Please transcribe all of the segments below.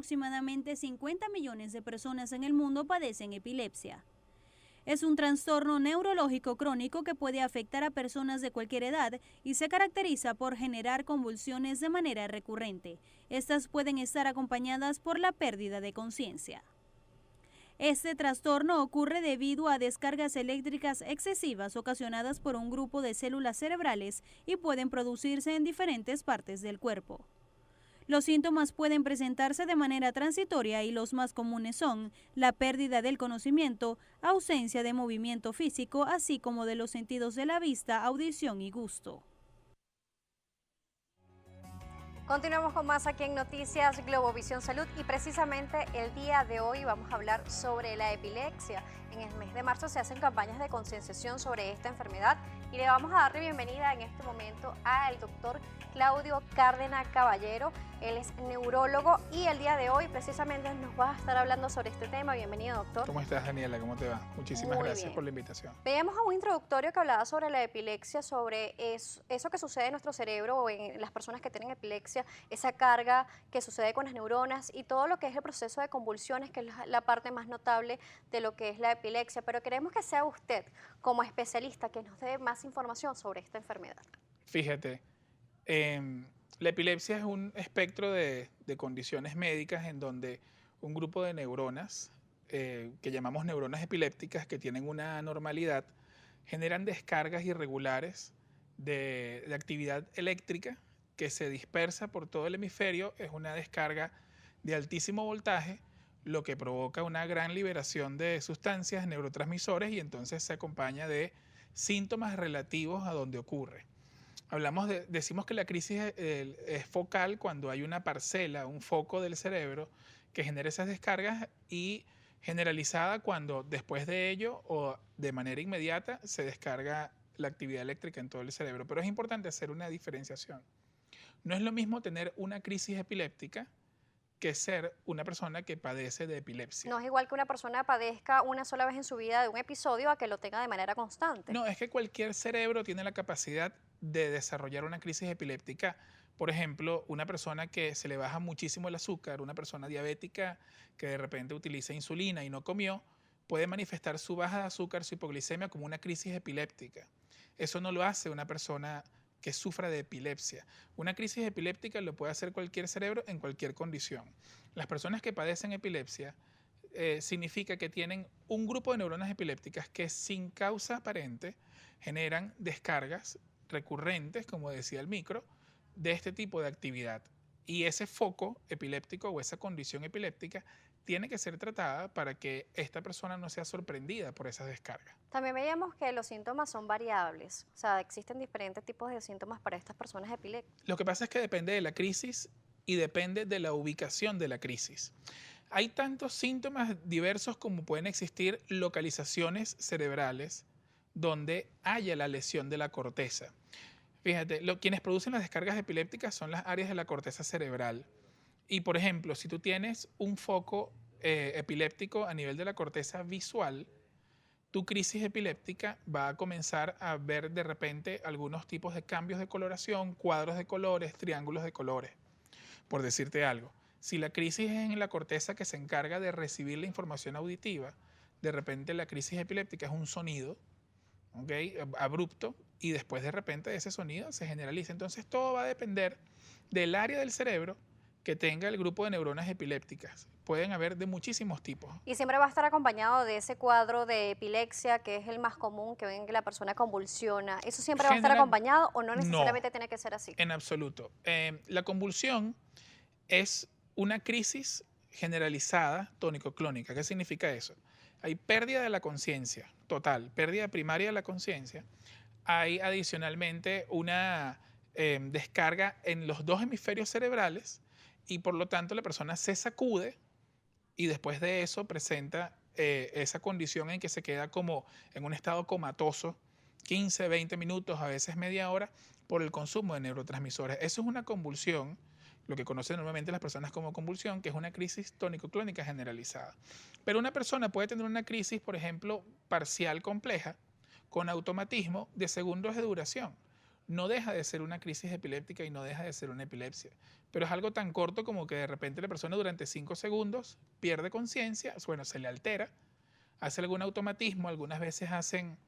aproximadamente 50 millones de personas en el mundo padecen epilepsia. Es un trastorno neurológico crónico que puede afectar a personas de cualquier edad y se caracteriza por generar convulsiones de manera recurrente. Estas pueden estar acompañadas por la pérdida de conciencia. Este trastorno ocurre debido a descargas eléctricas excesivas ocasionadas por un grupo de células cerebrales y pueden producirse en diferentes partes del cuerpo. Los síntomas pueden presentarse de manera transitoria y los más comunes son la pérdida del conocimiento, ausencia de movimiento físico, así como de los sentidos de la vista, audición y gusto. Continuamos con más aquí en Noticias Globovisión Salud y precisamente el día de hoy vamos a hablar sobre la epilepsia. En el mes de marzo se hacen campañas de concienciación sobre esta enfermedad y le vamos a darle bienvenida en este momento al doctor Claudio Cárdenas Caballero. Él es neurólogo y el día de hoy precisamente nos va a estar hablando sobre este tema. Bienvenido, doctor. ¿Cómo estás, Daniela? ¿Cómo te va? Muchísimas gracias por la invitación. Veíamos a un introductorio que hablaba sobre la epilepsia, sobre eso que sucede en nuestro cerebro o en las personas que tienen epilepsia, esa carga que sucede con las neuronas y todo lo que es el proceso de convulsiones, que es la parte más notable de lo que es la epilepsia. Pero queremos que sea usted, como especialista, que nos dé más información sobre esta enfermedad. Fíjate, la epilepsia es un espectro de condiciones médicas en donde un grupo de neuronas, que llamamos neuronas epilépticas, que tienen una anormalidad, generan descargas irregulares de actividad eléctrica que se dispersa por todo el hemisferio. Es una descarga de altísimo voltaje, lo que provoca una gran liberación de sustancias, neurotransmisores, y entonces se acompaña de síntomas relativos a donde ocurre. Decimos que la crisis es focal cuando hay una parcela, un foco del cerebro que genera esas descargas, y generalizada cuando después de ello o de manera inmediata se descarga la actividad eléctrica en todo el cerebro. Pero es importante hacer una diferenciación. No es lo mismo tener una crisis epiléptica que ser una persona que padece de epilepsia. No es igual que una persona padezca una sola vez en su vida de un episodio a que lo tenga de manera constante. No, es que cualquier cerebro tiene la capacidad de desarrollar una crisis epiléptica. Por ejemplo, una persona que se le baja muchísimo el azúcar, una persona diabética que de repente utiliza insulina y no comió, puede manifestar su baja de azúcar, su hipoglicemia, como una crisis epiléptica. Eso no lo hace una persona que sufra de epilepsia. Una crisis epiléptica lo puede hacer cualquier cerebro en cualquier condición. Las personas que padecen epilepsia significa que tienen un grupo de neuronas epilépticas que sin causa aparente generan descargas recurrentes, como decía el micro, de este tipo de actividad. Y ese foco epiléptico o esa condición epiléptica tiene que ser tratada para que esta persona no sea sorprendida por esas descargas. También veíamos que los síntomas son variables, o sea, existen diferentes tipos de síntomas para estas personas epilépticas. Lo que pasa es que depende de la crisis y depende de la ubicación de la crisis. Hay tantos síntomas diversos como pueden existir localizaciones cerebrales donde haya la lesión de la corteza. Fíjate, quienes producen las descargas epilépticas son las áreas de la corteza cerebral. Y por ejemplo, si tú tienes un foco epiléptico a nivel de la corteza visual, tu crisis epiléptica va a comenzar a ver de repente algunos tipos de cambios de coloración, cuadros de colores, triángulos de colores, por decirte algo. Si la crisis es en la corteza que se encarga de recibir la información auditiva, de repente la crisis epiléptica es un sonido, ¿okay?, abrupto, y después de repente ese sonido se generaliza. Entonces todo va a depender del área del cerebro que tenga el grupo de neuronas epilépticas. Pueden haber de muchísimos tipos. Y siempre va a estar acompañado de ese cuadro de epilepsia, que es el más común, que ven que la persona convulsiona. ¿Eso siempre va a estar acompañado o no necesariamente tiene que ser así? En absoluto. La convulsión es una crisis generalizada tónico-clónica. ¿Qué significa eso? Hay pérdida de la conciencia total, pérdida primaria de la conciencia. Hay adicionalmente una descarga en los dos hemisferios cerebrales y por lo tanto la persona se sacude y después de eso presenta esa condición en que se queda como en un estado comatoso 15, 20 minutos, a veces media hora, por el consumo de neurotransmisores. Eso es una convulsión, lo que conocen normalmente las personas como convulsión, que es una crisis tónico-clónica generalizada. Pero una persona puede tener una crisis, por ejemplo, parcial compleja, con automatismo de segundos de duración. no deja de ser una crisis epiléptica y no deja de ser una epilepsia. Pero es algo tan corto como que de repente la persona durante 5 segundos pierde conciencia, bueno, se le altera, hace algún automatismo, algunas veces hacen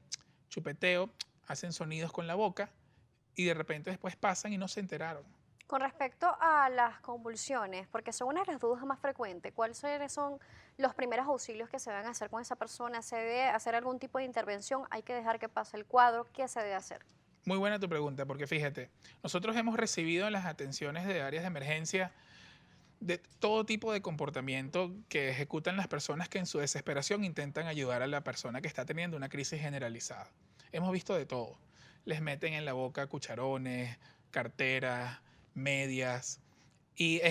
chupeteo, hacen sonidos con la boca y de repente después pasan y no se enteraron. Con respecto a las convulsiones, porque son una de las dudas más frecuentes, ¿cuáles son los primeros auxilios que se deben hacer con esa persona? ¿Se debe hacer algún tipo de intervención? ¿Hay que dejar que pase el cuadro? ¿Qué se debe hacer? Muy buena tu pregunta, porque fíjate, nosotros hemos recibido en las atenciones de áreas de emergencia de todo tipo de comportamiento que ejecutan las personas que en su desesperación intentan ayudar a la persona que está teniendo una crisis generalizada. Hemos visto de todo. Les meten en la boca cucharones, carteras, medias, y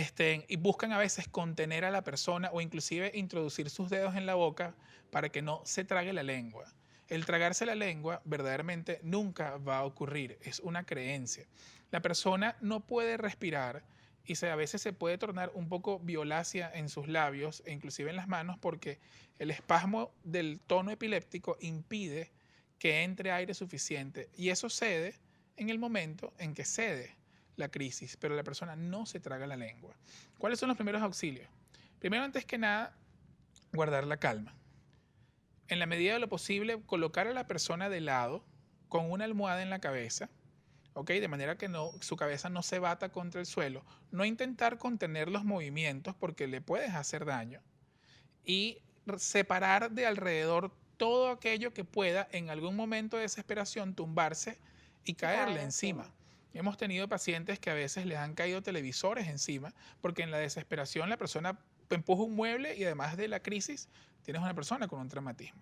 buscan a veces contener a la persona o inclusive introducir sus dedos en la boca para que no se trague la lengua. El tragarse la lengua verdaderamente nunca va a ocurrir, es una creencia. La persona no puede respirar y a veces se puede tornar un poco violácea en sus labios e inclusive en las manos porque el espasmo del tono epiléptico impide que entre aire suficiente y eso cede en el momento en que cede la crisis, pero la persona no se traga la lengua. ¿Cuáles son los primeros auxilios? Primero, antes que nada, guardar la calma. En la medida de lo posible, colocar a la persona de lado con una almohada en la cabeza, ¿ok? De manera que su cabeza no se bata contra el suelo. No intentar contener los movimientos porque le puedes hacer daño. Y separar de alrededor todo aquello que pueda en algún momento de desesperación tumbarse y caerle encima. Hemos tenido pacientes que a veces les han caído televisores encima porque en la desesperación la persona empuja un mueble y además de la crisis tienes una persona con un traumatismo.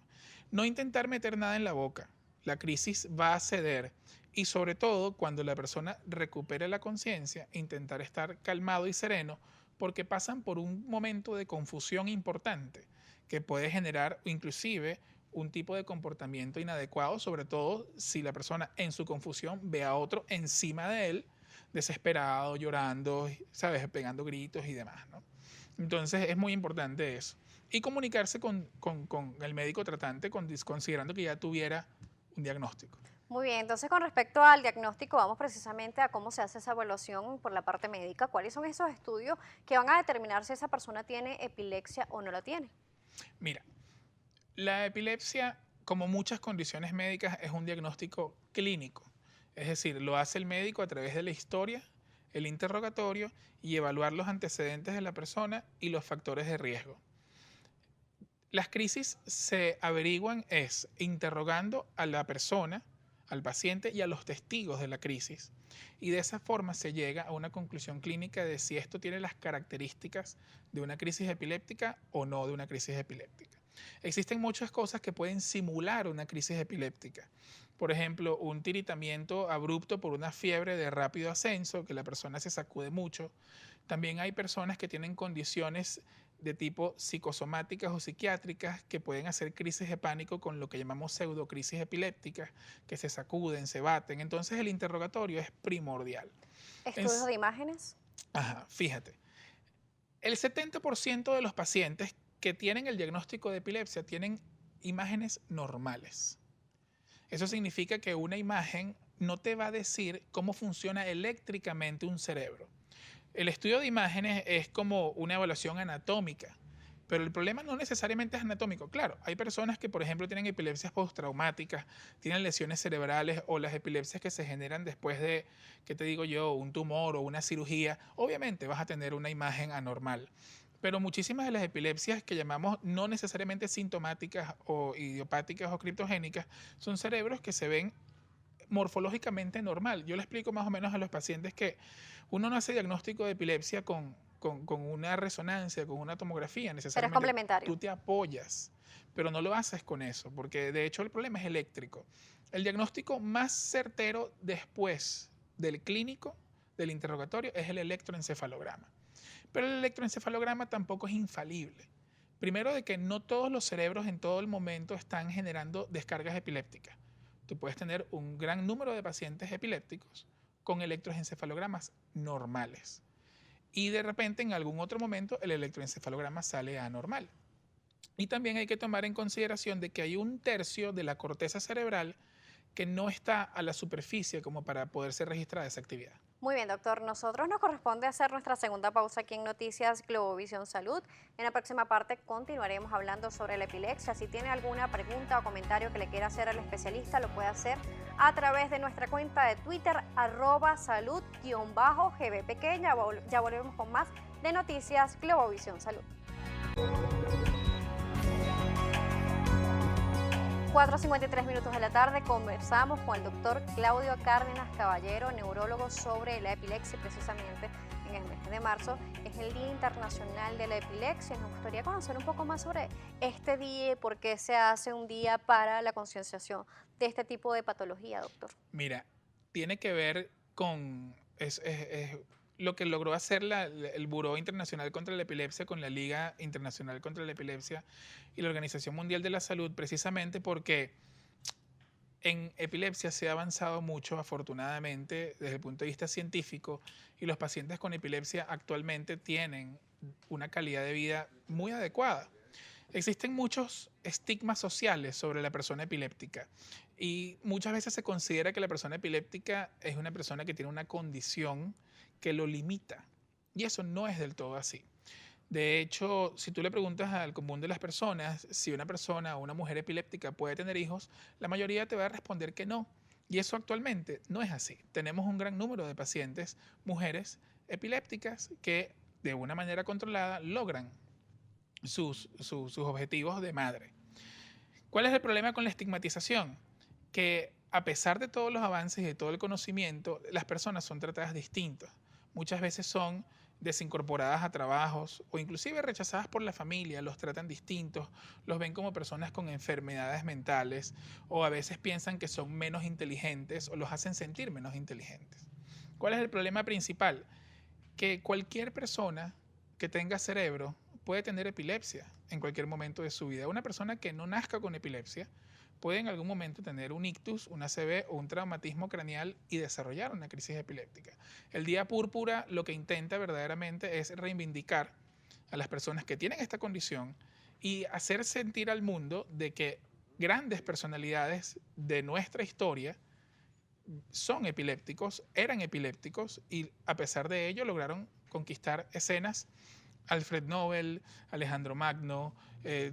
No intentar meter nada en la boca. La crisis va a ceder y sobre todo cuando la persona recupere la conciencia, intentar estar calmado y sereno porque pasan por un momento de confusión importante que puede generar inclusive un tipo de comportamiento inadecuado, sobre todo si la persona en su confusión ve a otro encima de él, desesperado, llorando, ¿sabes? Pegando gritos y demás, ¿no? Entonces es muy importante eso. Y comunicarse con el médico tratante considerando que ya tuviera un diagnóstico. Muy bien, entonces con respecto al diagnóstico, vamos precisamente a cómo se hace esa evaluación por la parte médica. ¿Cuáles son esos estudios que van a determinar si esa persona tiene epilepsia o no la tiene? Mira, la epilepsia, como muchas condiciones médicas, es un diagnóstico clínico. Es decir, lo hace el médico a través de la historia, el interrogatorio y evaluar los antecedentes de la persona y los factores de riesgo. Las crisis se averiguan interrogando a la persona, al paciente y a los testigos de la crisis. Y de esa forma se llega a una conclusión clínica de si esto tiene las características de una crisis epiléptica o no de una crisis epiléptica. Existen muchas cosas que pueden simular una crisis epiléptica. Por ejemplo, un tiritamiento abrupto por una fiebre de rápido ascenso, que la persona se sacude mucho. También hay personas que tienen condiciones de tipo psicosomáticas o psiquiátricas que pueden hacer crisis de pánico con lo que llamamos pseudocrisis epilépticas, que se sacuden, se baten. Entonces el interrogatorio es primordial. ¿Estudios de imágenes? Ajá, fíjate. El 70% de los pacientes que tienen el diagnóstico de epilepsia tienen imágenes normales. Eso significa que una imagen no te va a decir cómo funciona eléctricamente un cerebro. El estudio de imágenes es como una evaluación anatómica, pero el problema no necesariamente es anatómico. Claro, hay personas que, por ejemplo, tienen epilepsias postraumáticas, tienen lesiones cerebrales o las epilepsias que se generan después de, ¿qué te digo yo?, un tumor o una cirugía. Obviamente vas a tener una imagen anormal. Pero muchísimas de las epilepsias que llamamos no necesariamente sintomáticas o idiopáticas o criptogénicas son cerebros que se ven morfológicamente normal. Yo le explico más o menos a los pacientes que uno no hace diagnóstico de epilepsia con una resonancia, con una tomografía necesariamente. Pero es complementario. Tú te apoyas, pero no lo haces con eso, porque de hecho el problema es eléctrico. El diagnóstico más certero después del clínico, del interrogatorio, es el electroencefalograma. Pero el electroencefalograma tampoco es infalible. Primero de que no todos los cerebros en todo el momento están generando descargas epilépticas. Tú puedes tener un gran número de pacientes epilépticos con electroencefalogramas normales. Y de repente en algún otro momento el electroencefalograma sale anormal. Y también hay que tomar en consideración de que hay un tercio de la corteza cerebral que no está a la superficie como para poder ser registrada esa actividad. Muy bien, doctor. Nosotros nos corresponde hacer nuestra segunda pausa aquí en Noticias Globovisión Salud. En la próxima parte continuaremos hablando sobre la epilepsia. Si tiene alguna pregunta o comentario que le quiera hacer al especialista, lo puede hacer a través de nuestra cuenta de Twitter, @salud_gb pequeña. Ya volvemos con más de Noticias Globovisión Salud. 4:53 minutos de la tarde, conversamos con el doctor Claudio Cárdenas Caballero, neurólogo, sobre la epilepsia. Precisamente en el mes de marzo es el Día Internacional de la Epilepsia. Nos gustaría conocer un poco más sobre este día y por qué se hace un día para la concienciación de este tipo de patología, doctor. Mira, tiene que ver con lo que logró hacer el Buró Internacional contra la Epilepsia con la Liga Internacional contra la Epilepsia y la Organización Mundial de la Salud, precisamente porque en epilepsia se ha avanzado mucho, afortunadamente, desde el punto de vista científico, y los pacientes con epilepsia actualmente tienen una calidad de vida muy adecuada. Existen muchos estigmas sociales sobre la persona epiléptica y muchas veces se considera que la persona epiléptica es una persona que tiene una condición que lo limita, y eso no es del todo así. De hecho, si tú le preguntas al común de las personas si una persona o una mujer epiléptica puede tener hijos, la mayoría te va a responder que no, y eso actualmente no es así. Tenemos un gran número de pacientes, mujeres epilépticas, que de una manera controlada logran sus objetivos de madre. ¿Cuál es el problema con la estigmatización? Que a pesar de todos los avances y de todo el conocimiento, las personas son tratadas distintas. Muchas veces son desincorporadas a trabajos o inclusive rechazadas por la familia, los tratan distintos, los ven como personas con enfermedades mentales o a veces piensan que son menos inteligentes o los hacen sentir menos inteligentes. ¿Cuál es el problema principal? Que cualquier persona que tenga cerebro puede tener epilepsia en cualquier momento de su vida. Una persona que no nazca con epilepsia puede en algún momento tener un ictus, un ACV o un traumatismo craneal y desarrollar una crisis epiléptica. El Día Púrpura lo que intenta verdaderamente es reivindicar a las personas que tienen esta condición y hacer sentir al mundo de que grandes personalidades de nuestra historia son epilépticos, eran epilépticos y a pesar de ello lograron conquistar escenas. Alfred Nobel, Alejandro Magno,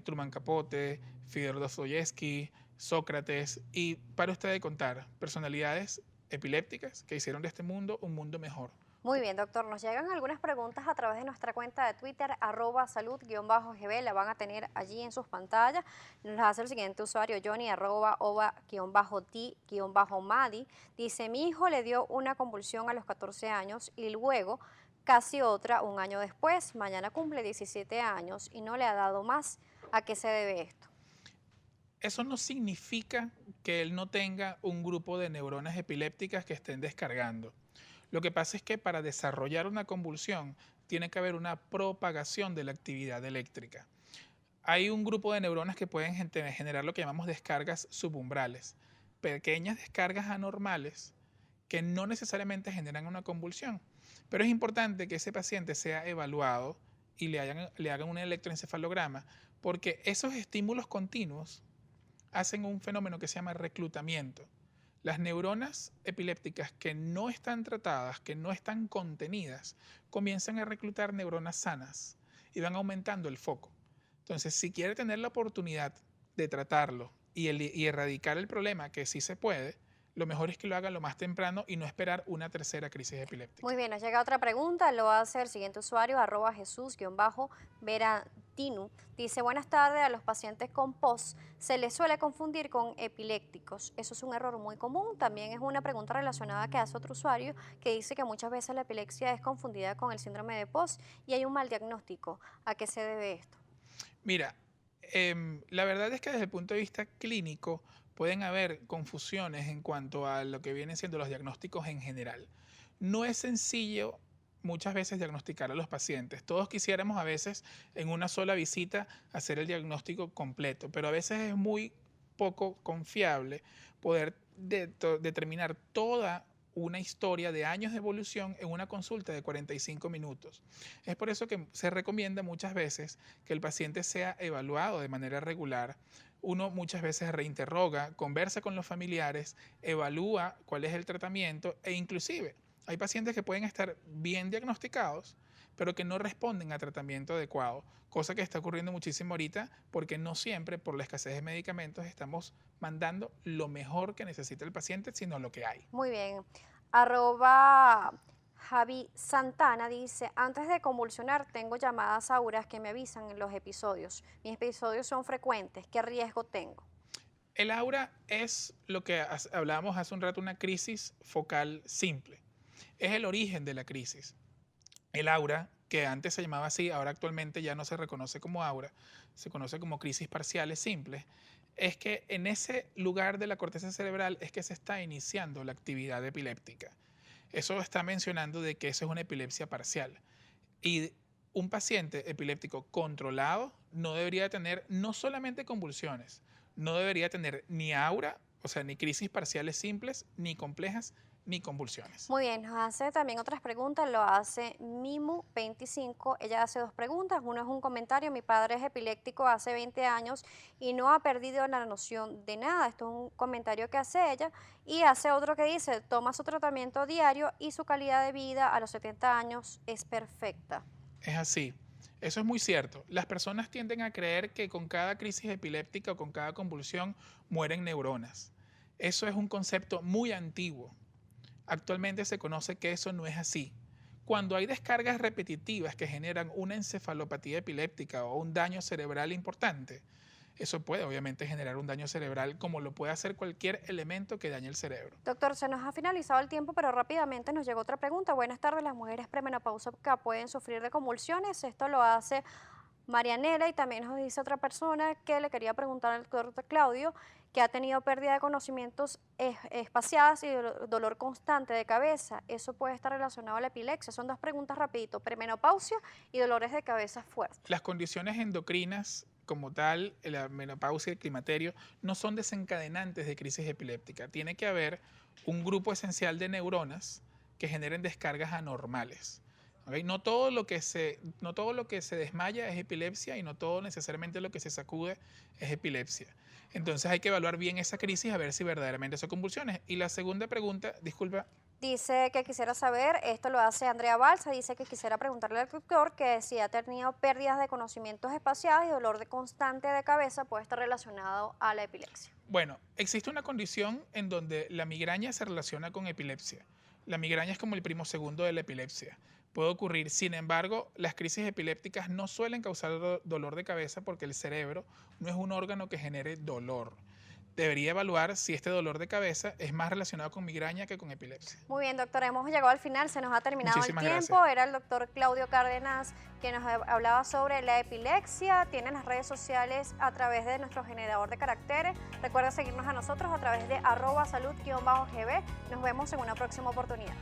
Truman Capote, Fyodor Dostoyevsky, Sócrates, y para usted de contar personalidades epilépticas que hicieron de este mundo un mundo mejor. Muy bien, doctor. Nos llegan algunas preguntas a través de nuestra cuenta de Twitter, @salud_gb. La van a tener allí en sus pantallas. Nos la hace el siguiente usuario, Johnny, @ova_t_madi. Dice, mi hijo le dio una convulsión a los 14 años y luego casi otra un año después. Mañana cumple 17 años y no le ha dado más. ¿A qué se debe esto? Eso no significa que él no tenga un grupo de neuronas epilépticas que estén descargando. Lo que pasa es que para desarrollar una convulsión tiene que haber una propagación de la actividad eléctrica. Hay un grupo de neuronas que pueden generar lo que llamamos descargas subumbrales, pequeñas descargas anormales que no necesariamente generan una convulsión. Pero es importante que ese paciente sea evaluado y le hagan un electroencefalograma, porque esos estímulos continuos hacen un fenómeno que se llama reclutamiento. Las neuronas epilépticas que no están tratadas, que no están contenidas, comienzan a reclutar neuronas sanas y van aumentando el foco. Entonces, si quiere tener la oportunidad de tratarlo y erradicar el problema, que sí se puede, lo mejor es que lo haga lo más temprano y no esperar una tercera crisis epiléptica. Muy bien, nos llega otra pregunta, lo hace el siguiente usuario, @Jesús_Veratinu. Dice, buenas tardes, a los pacientes con POS se les suele confundir con epilépticos. Eso es un error muy común. También es una pregunta relacionada que hace otro usuario que dice que muchas veces la epilepsia es confundida con el síndrome de POS y hay un mal diagnóstico. ¿A qué se debe esto? Mira, la verdad es que desde el punto de vista clínico pueden haber confusiones en cuanto a lo que vienen siendo los diagnósticos en general. No es sencillo muchas veces diagnosticar a los pacientes. Todos quisiéramos a veces en una sola visita hacer el diagnóstico completo, pero a veces es muy poco confiable poder determinar toda una historia de años de evolución en una consulta de 45 minutos. Es por eso que se recomienda muchas veces que el paciente sea evaluado de manera regular uno muchas veces reinterroga, conversa con los familiares, evalúa cuál es el tratamiento e inclusive hay pacientes que pueden estar bien diagnosticados, pero que no responden a tratamiento adecuado, cosa que está ocurriendo muchísimo ahorita porque no siempre por la escasez de medicamentos estamos mandando lo mejor que necesita el paciente, sino lo que hay. Muy bien. Arroba Javi Santana dice, antes de convulsionar tengo llamadas auras que me avisan en los episodios. Mis episodios son frecuentes. ¿Qué riesgo tengo? El aura es lo que hablábamos hace un rato, una crisis focal simple. Es el origen de la crisis. El aura, que antes se llamaba así, ahora actualmente ya no se reconoce como aura, se conoce como crisis parciales simples, es que en ese lugar de la corteza cerebral es que se está iniciando la actividad epiléptica. Eso está mencionando de que eso es una epilepsia parcial. Y un paciente epiléptico controlado no debería tener no solamente convulsiones, no debería tener ni aura, o sea, ni crisis parciales simples, ni complejas, ni convulsiones. Muy bien, nos hace también otras preguntas, lo hace Mimu25, ella hace dos preguntas, uno es un comentario, mi padre es epiléptico hace 20 años y no ha perdido la noción de nada, esto es un comentario que hace ella, y hace otro que dice, toma su tratamiento diario y su calidad de vida a los 70 años es perfecta. Es así, eso es muy cierto. Las personas tienden a creer que con cada crisis epiléptica o con cada convulsión mueren neuronas. Eso es un concepto muy antiguo. Actualmente se conoce que eso no es así. Cuando hay descargas repetitivas que generan una encefalopatía epiléptica o un daño cerebral importante, eso puede obviamente generar un daño cerebral como lo puede hacer cualquier elemento que dañe el cerebro. Doctor, se nos ha finalizado el tiempo, pero rápidamente nos llegó otra pregunta. Buenas tardes, las mujeres premenopáusicas pueden sufrir de convulsiones. Esto lo hace Marianela y también nos dice otra persona que le quería preguntar al doctor Claudio que ha tenido pérdida de conocimientos espaciadas y dolor constante de cabeza. ¿Eso puede estar relacionado a la epilepsia? Son dos preguntas rapidito, premenopausia y dolores de cabeza fuertes. Las condiciones endocrinas como tal, la menopausia y el climaterio, no son desencadenantes de crisis epiléptica. Tiene que haber un grupo esencial de neuronas que generen descargas anormales. ¿Okay? No todo lo que se desmaya es epilepsia y no todo necesariamente lo que se sacude es epilepsia. Entonces hay que evaluar bien esa crisis a ver si verdaderamente son convulsiones. Y la segunda pregunta, disculpa. Dice que quisiera saber, esto lo hace Andrea Balsa, dice que quisiera preguntarle al doctor que si ha tenido pérdidas de conocimientos espaciados y dolor constante de cabeza puede estar relacionado a la epilepsia. Bueno, existe una condición en donde la migraña se relaciona con epilepsia. La migraña es como el primo segundo de la epilepsia. Puede ocurrir, sin embargo, las crisis epilépticas no suelen causar dolor de cabeza porque el cerebro no es un órgano que genere dolor. Debería evaluar si este dolor de cabeza es más relacionado con migraña que con epilepsia. Muy bien, doctor, hemos llegado al final, se nos ha terminado Muchísimas el tiempo. gracias. Era el doctor Claudio Cárdenas que nos hablaba sobre la epilepsia. Tienen las redes sociales a través de nuestro generador de caracteres. Recuerda seguirnos a nosotros a través de @salud_gb. Nos vemos en una próxima oportunidad.